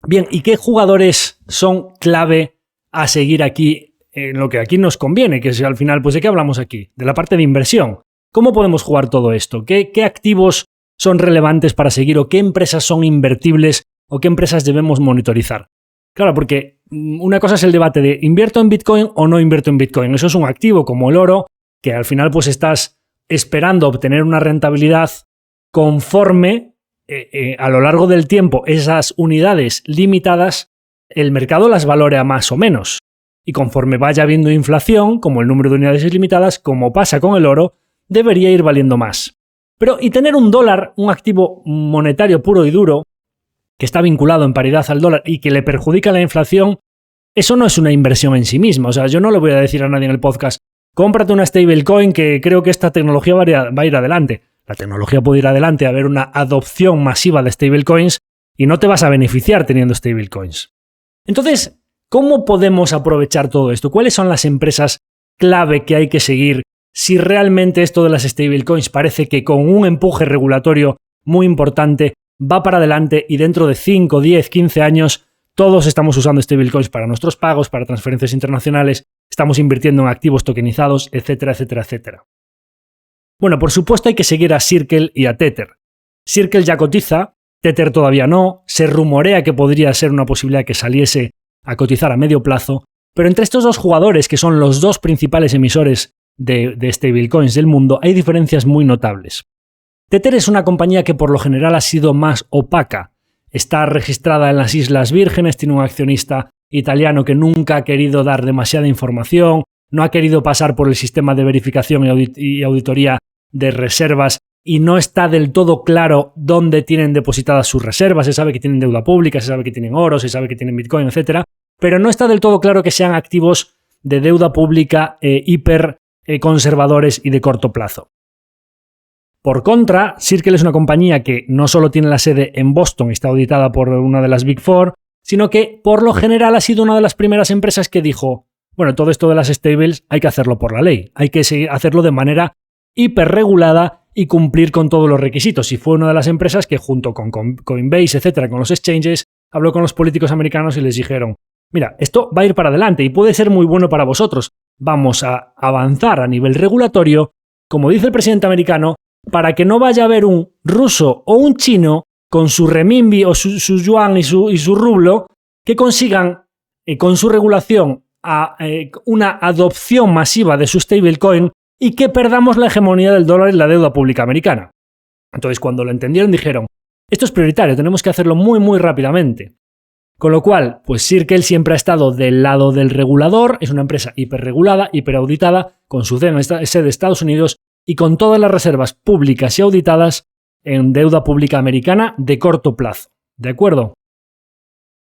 S1: Bien, ¿y qué jugadores son clave a seguir aquí en lo que aquí nos conviene? Que es al final, pues ¿de qué hablamos aquí? De la parte de inversión. ¿Cómo podemos jugar todo esto? ¿Qué activos son relevantes para seguir o qué empresas son invertibles o qué empresas debemos monitorizar? Claro, porque una cosa es el debate de ¿invierto en Bitcoin o no invierto en Bitcoin? Eso es un activo como el oro que al final pues estás esperando obtener una rentabilidad conforme a lo largo del tiempo esas unidades limitadas el mercado las valorea más o menos. Y conforme vaya habiendo inflación, como el número de unidades es limitadas, como pasa con el oro, debería ir valiendo más. Pero, y tener un dólar, un activo monetario puro y duro, que está vinculado en paridad al dólar y que le perjudica la inflación, eso no es una inversión en sí misma. O sea, yo no le voy a decir a nadie en el podcast, cómprate una stablecoin que creo que esta tecnología va a ir adelante. La tecnología puede ir adelante, a haber una adopción masiva de stablecoins y no te vas a beneficiar teniendo stablecoins. Entonces, ¿cómo podemos aprovechar todo esto? ¿Cuáles son las empresas clave que hay que seguir si realmente esto de las stablecoins parece que con un empuje regulatorio muy importante va para adelante y dentro de 5, 10, 15 años todos estamos usando stablecoins para nuestros pagos, para transferencias internacionales, estamos invirtiendo en activos tokenizados, etcétera, etcétera, etcétera? Bueno, por supuesto hay que seguir a Circle y a Tether. Circle ya cotiza, Tether todavía no, se rumorea que podría ser una posibilidad que saliese a cotizar a medio plazo, pero entre estos dos jugadores, que son los dos principales emisores de stablecoins del mundo, hay diferencias muy notables. Tether es una compañía que por lo general ha sido más opaca. Está registrada en las Islas Vírgenes, tiene un accionista italiano que nunca ha querido dar demasiada información, no ha querido pasar por el sistema de verificación y auditoría de reservas y no está del todo claro dónde tienen depositadas sus reservas. Se sabe que tienen deuda pública, se sabe que tienen oro, se sabe que tienen Bitcoin, etc. Pero no está del todo claro que sean activos de deuda pública hiper conservadores y de corto plazo. Por contra, Circle es una compañía que no solo tiene la sede en Boston y está auditada por una de las Big Four, sino que por lo general ha sido una de las primeras empresas que dijo, bueno, todo esto de las stables hay que hacerlo por la ley, hay que hacerlo de manera hiperregulada y cumplir con todos los requisitos. Y fue una de las empresas que junto con Coinbase, etcétera, con los exchanges, habló con los políticos americanos y les dijeron, mira, esto va a ir para adelante y puede ser muy bueno para vosotros. Vamos a avanzar a nivel regulatorio, como dice el presidente americano, para que no vaya a haber un ruso o un chino con su renminbi o su yuan y su rublo que consigan con su regulación una adopción masiva de su stablecoin y que perdamos la hegemonía del dólar en la deuda pública americana. Entonces, cuando lo entendieron, dijeron, esto es prioritario, tenemos que hacerlo muy, muy rápidamente. Con lo cual, pues Circle siempre ha estado del lado del regulador, es una empresa hiperregulada, hiperauditada, con su sede en Estados Unidos y con todas las reservas públicas y auditadas en deuda pública americana de corto plazo. ¿De acuerdo?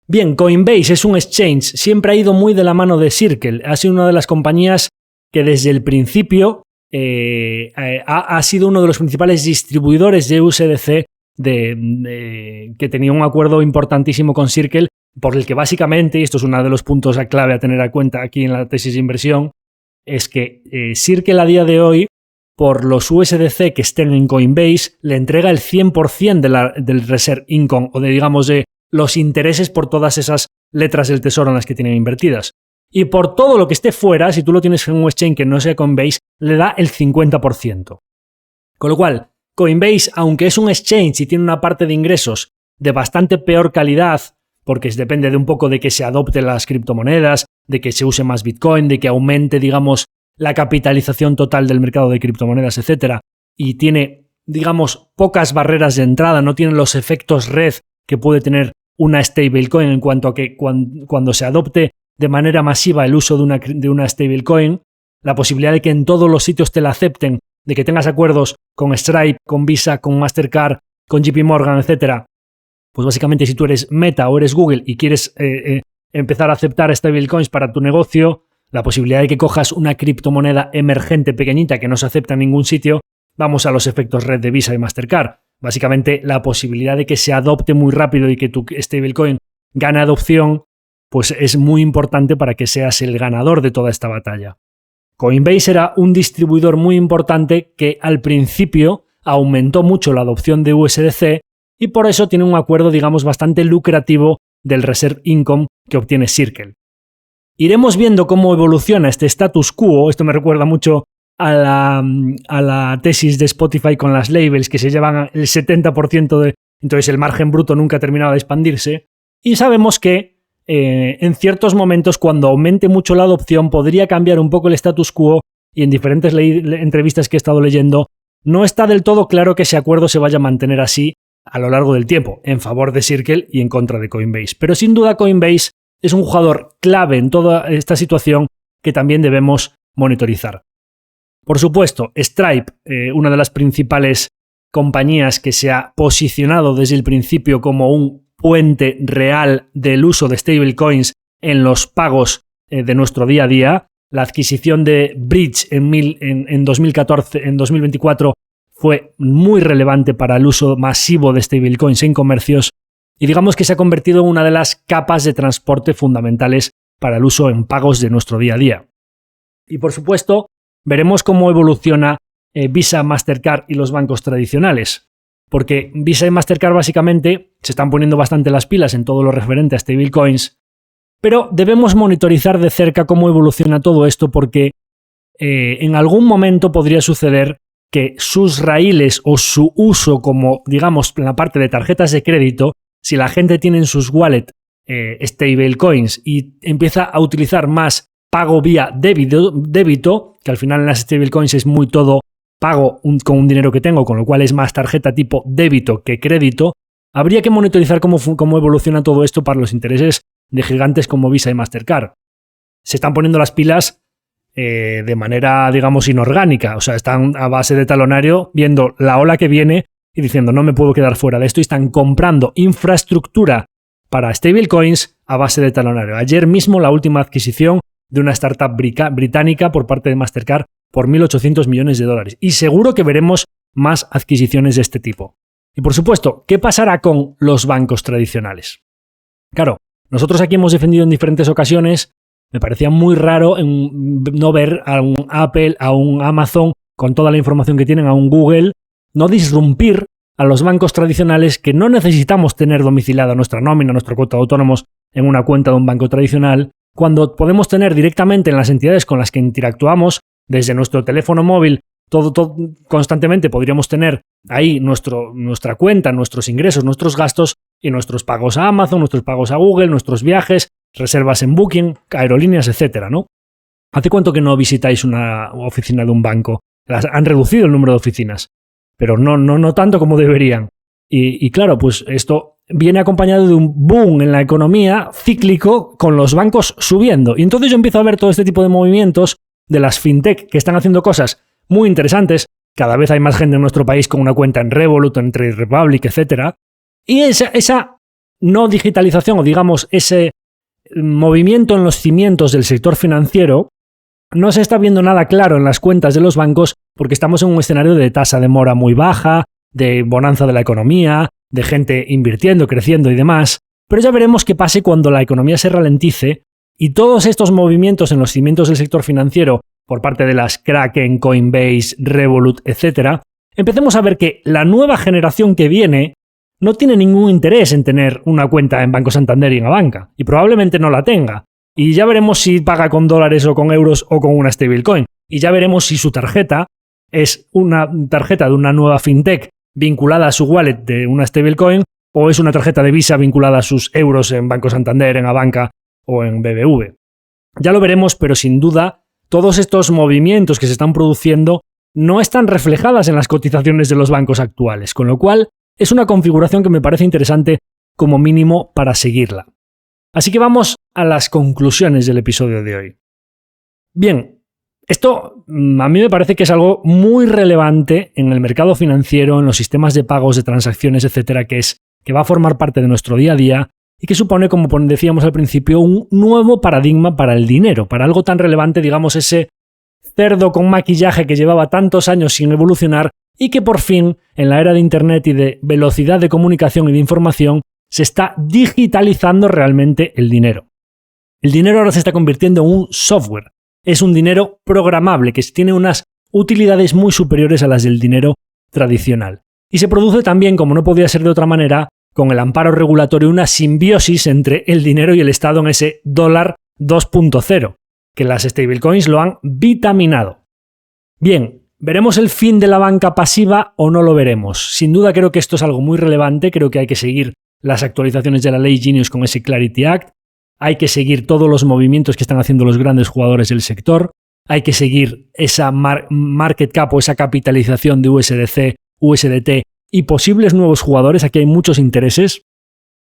S1: Bien, Coinbase es un exchange, siempre ha ido muy de la mano de Circle, ha sido una de las compañías que desde el principio ha sido uno de los principales distribuidores de USDC que tenía un acuerdo importantísimo con Circle, por el que básicamente, y esto es uno de los puntos a clave a tener en cuenta aquí en la tesis de inversión, es que Circle a día de hoy, por los USDC que estén en Coinbase, le entrega el 100% del Reserve Income, o de los intereses por todas esas letras del tesoro en las que tienen invertidas. Y por todo lo que esté fuera, si tú lo tienes en un exchange que no sea Coinbase, le da el 50%. Con lo cual, Coinbase, aunque es un exchange y tiene una parte de ingresos de bastante peor calidad, porque depende de un poco de que se adopten las criptomonedas, de que se use más Bitcoin, de que aumente, digamos, la capitalización total del mercado de criptomonedas, etc. Y tiene, digamos, pocas barreras de entrada, no tiene los efectos red que puede tener una stablecoin en cuanto a que cuando se adopte de manera masiva el uso de una stablecoin, la posibilidad de que en todos los sitios te la acepten, de que tengas acuerdos con Stripe, con Visa, con Mastercard, con JP Morgan, etc. Pues básicamente si tú eres Meta o eres Google y quieres empezar a aceptar stablecoins para tu negocio, la posibilidad de que cojas una criptomoneda emergente pequeñita que no se acepta en ningún sitio, vamos a los efectos red de Visa y Mastercard. Básicamente la posibilidad de que se adopte muy rápido y que tu stablecoin gane adopción, pues es muy importante para que seas el ganador de toda esta batalla. Coinbase era un distribuidor muy importante que al principio aumentó mucho la adopción de USDC y por eso tiene un acuerdo, digamos, bastante lucrativo del Reserve Income que obtiene Circle. Iremos viendo cómo evoluciona este status quo. Esto me recuerda mucho a la tesis de Spotify con las labels que se llevan el 70% de... Entonces el margen bruto nunca terminaba de expandirse. Y sabemos que en ciertos momentos, cuando aumente mucho la adopción, podría cambiar un poco el status quo y en diferentes entrevistas que he estado leyendo, no está del todo claro que ese acuerdo se vaya a mantener así a lo largo del tiempo, en favor de Circle y en contra de Coinbase. Pero sin duda Coinbase es un jugador clave en toda esta situación que también debemos monitorizar. Por supuesto, Stripe, una de las principales compañías que se ha posicionado desde el principio como un puente real del uso de stablecoins en los pagos de nuestro día a día, La adquisición de Bridge en 2014, en 2024 fue muy relevante para el uso masivo de stablecoins en comercios y digamos que se ha convertido en una de las capas de transporte fundamentales para el uso en pagos de nuestro día a día. Y por supuesto, veremos cómo evoluciona Visa, Mastercard y los bancos tradicionales, porque Visa y Mastercard básicamente se están poniendo bastante las pilas en todo lo referente a stablecoins, pero debemos monitorizar de cerca cómo evoluciona todo esto porque en algún momento podría suceder que sus raíles o su uso como, digamos, en la parte de tarjetas de crédito, si la gente tiene en sus wallets stablecoins y empieza a utilizar más pago vía débito, que al final en las stablecoins es muy todo pago con un dinero que tengo, con lo cual es más tarjeta tipo débito que crédito, habría que monitorizar cómo evoluciona todo esto para los intereses de gigantes como Visa y Mastercard. Se están poniendo las pilas de manera, digamos, inorgánica. O sea, están a base de talonario viendo la ola que viene y diciendo no me puedo quedar fuera de esto y están comprando infraestructura para stablecoins a base de talonario. Ayer mismo la última adquisición de una startup británica por parte de Mastercard por 1.800 millones de dólares. Y seguro que veremos más adquisiciones de este tipo. Y por supuesto, ¿qué pasará con los bancos tradicionales? Claro, nosotros aquí hemos defendido en diferentes ocasiones. Me parecía muy raro no ver a un Apple, a un Amazon, con toda la información que tienen, a un Google, no disrumpir a los bancos tradicionales que no necesitamos tener domiciliada nuestra nómina, nuestra cuota de autónomos en una cuenta de un banco tradicional, cuando podemos tener directamente en las entidades con las que interactuamos, desde nuestro teléfono móvil, todo constantemente podríamos tener ahí nuestra cuenta, nuestros ingresos, nuestros gastos y nuestros pagos a Amazon, nuestros pagos a Google, nuestros viajes, reservas en Booking, aerolíneas, etcétera, ¿no? ¿Hace cuánto que no visitáis una oficina de un banco? Han reducido el número de oficinas, pero no tanto como deberían. Y claro, pues esto viene acompañado de un boom en la economía cíclico con los bancos subiendo. Y entonces yo empiezo a ver todo este tipo de movimientos de las fintech que están haciendo cosas muy interesantes. Cada vez hay más gente en nuestro país con una cuenta en Revolut, en Trade Republic, etcétera. Y esa no digitalización o digamos ese movimiento en los cimientos del sector financiero no se está viendo nada claro en las cuentas de los bancos porque estamos en un escenario de tasa de mora muy baja, de bonanza de la economía, de gente invirtiendo, creciendo y demás. Pero ya veremos qué pase cuando la economía se ralentice y todos estos movimientos en los cimientos del sector financiero por parte de las Kraken, Coinbase, Revolut, etc., empecemos a ver que la nueva generación que viene no tiene ningún interés en tener una cuenta en Banco Santander y en Abanca, y probablemente no la tenga. Y ya veremos si paga con dólares o con euros o con una stablecoin. Y ya veremos si su tarjeta es una tarjeta de una nueva fintech vinculada a su wallet de una stablecoin o es una tarjeta de Visa vinculada a sus euros en Banco Santander, en Abanca o en BBV. Ya lo veremos, pero sin duda todos estos movimientos que se están produciendo no están reflejadas en las cotizaciones de los bancos actuales, con lo cual es una configuración que me parece interesante como mínimo para seguirla. Así que vamos a las conclusiones del episodio de hoy. Bien, esto a mí me parece que es algo muy relevante en el mercado financiero, en los sistemas de pagos, de transacciones, etcétera, que va a formar parte de nuestro día a día y que supone, como decíamos al principio, un nuevo paradigma para el dinero, para algo tan relevante, digamos, ese cerdo con maquillaje que llevaba tantos años sin evolucionar y que por fin, en la era de Internet y de velocidad de comunicación y de información, se está digitalizando realmente el dinero. El dinero ahora se está convirtiendo en un software. Es un dinero programable que tiene unas utilidades muy superiores a las del dinero tradicional. Y se produce también, como no podía ser de otra manera, con el amparo regulatorio, una simbiosis entre el dinero y el Estado en ese dólar 2.0, que las stablecoins lo han vitaminado. Bien, ¿veremos el fin de la banca pasiva o no lo veremos? Sin duda creo que esto es algo muy relevante, creo que hay que seguir las actualizaciones de la ley Genius con ese Clarity Act, hay que seguir todos los movimientos que están haciendo los grandes jugadores del sector, hay que seguir esa market cap o esa capitalización de USDC, USDT y posibles nuevos jugadores. Aquí hay muchos intereses.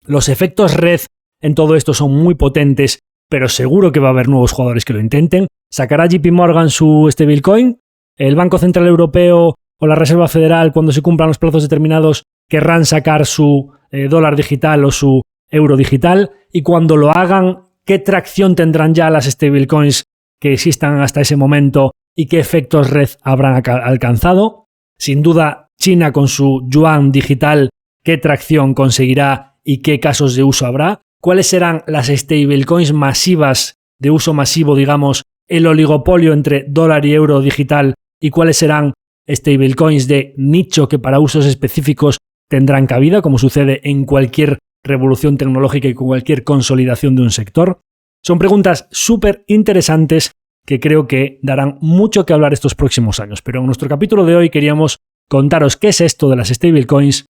S1: Los efectos red en todo esto son muy potentes, pero seguro que va a haber nuevos jugadores que lo intenten. ¿Sacará JP Morgan su stablecoin? ¿El Banco Central Europeo o la Reserva Federal, cuando se cumplan los plazos determinados, querrán sacar su dólar digital o su euro digital? Y cuando lo hagan, ¿qué tracción tendrán ya las stablecoins que existan hasta ese momento y qué efectos red habrán alcanzado. Sin duda, China con su yuan digital, qué tracción conseguirá y qué casos de uso habrá. ¿Cuáles serán las stablecoins masivas de uso masivo, digamos, el oligopolio entre dólar y euro digital? ¿Y cuáles serán stablecoins de nicho que para usos específicos tendrán cabida, como sucede en cualquier revolución tecnológica y con cualquier consolidación de un sector? Son preguntas súper interesantes que creo que darán mucho que hablar estos próximos años. Pero en nuestro capítulo de hoy queríamos contaros qué es esto de las stablecoins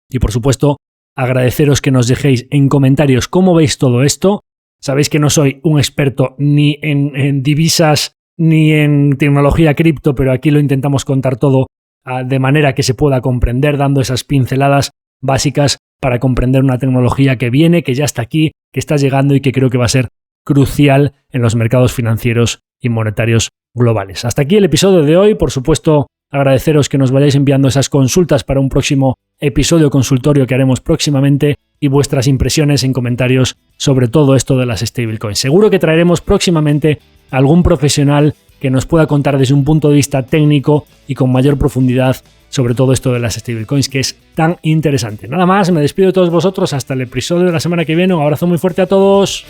S1: y, por supuesto, agradeceros que nos dejéis en comentarios cómo veis todo esto. Sabéis que no soy un experto ni en divisas ni en tecnología cripto, pero aquí lo intentamos contar todo de manera que se pueda comprender, dando esas pinceladas básicas para comprender una tecnología que viene, que ya está aquí, que está llegando y que creo que va a ser crucial en los mercados financieros y monetarios globales. Hasta aquí el episodio de hoy. Por supuesto, agradeceros que nos vayáis enviando esas consultas para un próximo episodio consultorio que haremos próximamente y vuestras impresiones en comentarios sobre todo esto de las stablecoins. Seguro que traeremos próximamente a algún profesional que nos pueda contar desde un punto de vista técnico y con mayor profundidad sobre todo esto de las stablecoins, que es tan interesante. Nada más, me despido de todos vosotros hasta el episodio de la semana que viene. Un abrazo muy fuerte a todos.